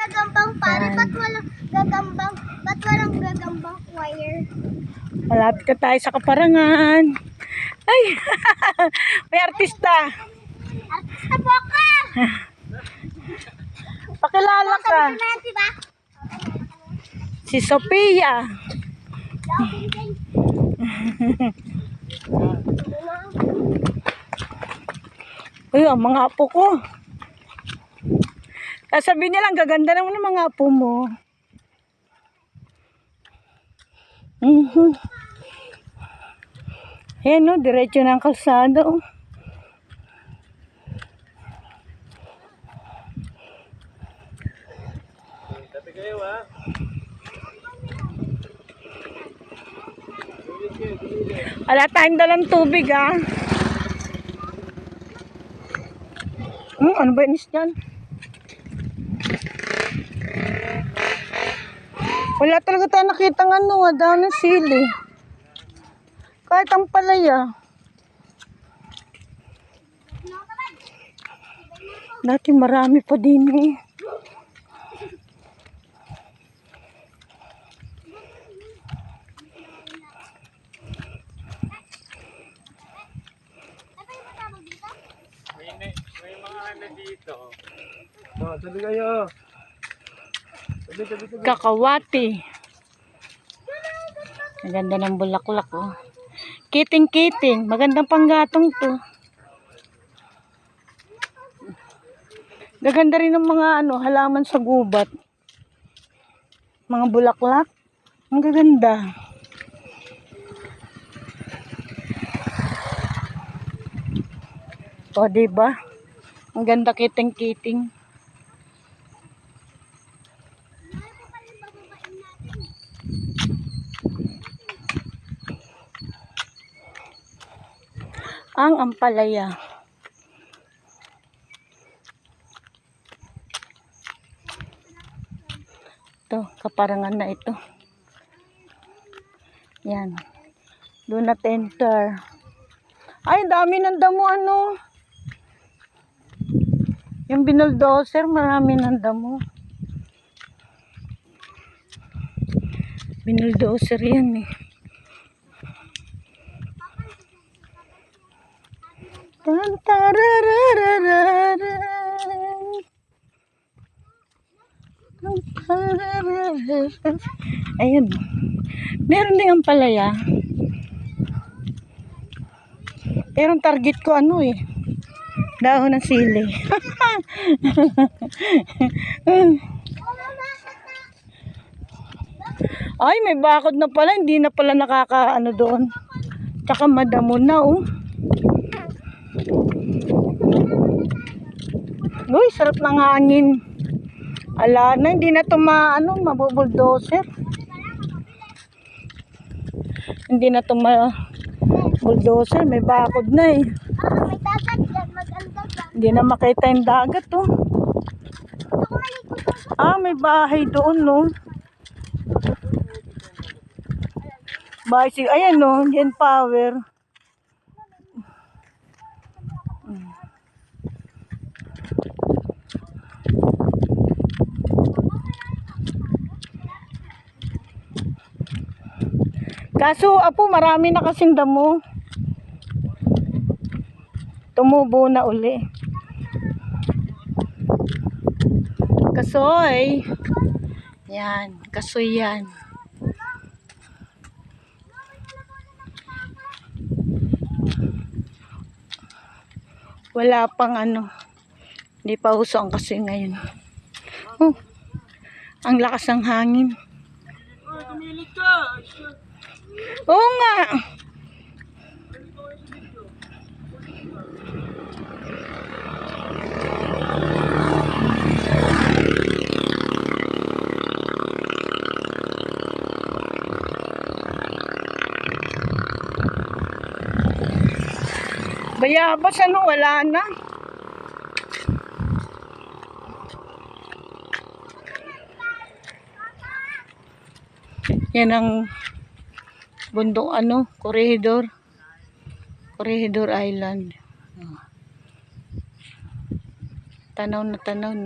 gagambang pare? Ba't walang gagambang? Ba't walang gagambang choir? Malapit ka tayo sa Kaparangan. Ay, may artista. Artista po ako! Pakilala ka. Sabi ko na yan, diba? Si Sophia. Uy, ang mga apo ko. Sasabihin niya lang, gaganda naman ng mga apo mo. Ayan no, diretso ng kalsada. Oh. Tabi kayo ha. Wala tayong dalang tubig ah. Ano ba inis dyan? Wala talaga tayo nakitang daw ng sili. Kahit ang palaya. Dati marami pa din eh. May mga ano dito. Oh, tabi kayo. Tabi. Kakawati. Ang ganda ng bulaklak oh. Kiting-kiting. Magandang panggatong to. Gaganda rin ng mga halaman sa gubat. Mga bulaklak. Ang gaganda. O, diba? Ang ganda kiting-kiting. Ang ampalaya. Ito, Kaparangan na ito. Yan. Do not enter. Ay, dami ng damo Yung binuldoser, marami ng damo. Binuldoser yan eh. Ayan. Meron din ang palaya. Pero ang target ko dahon ng sili. Ay, may bakod na pala. Hindi na pala doon. Tsaka madamo na Uy, sarap ng hangin. Ala na, hindi na ito mabubuldoser. Hindi na ito mabuldoser. May bakod na eh. May dagat dyan, maganda dyan. Hindi na makita yung dagat may bahay doon Bahay ayan Gen Power. Kaso marami na kasing damo. Tumubo na uli. Kasoy. Yan, kasoy yan. Wala pang Hindi pa uso ang kasoy ngayon. Ang lakas ng hangin. Tumilig ka! Oo nga. Bayabas wala na. Yan ang bundok Corregidor Island. Tanaw na tanaw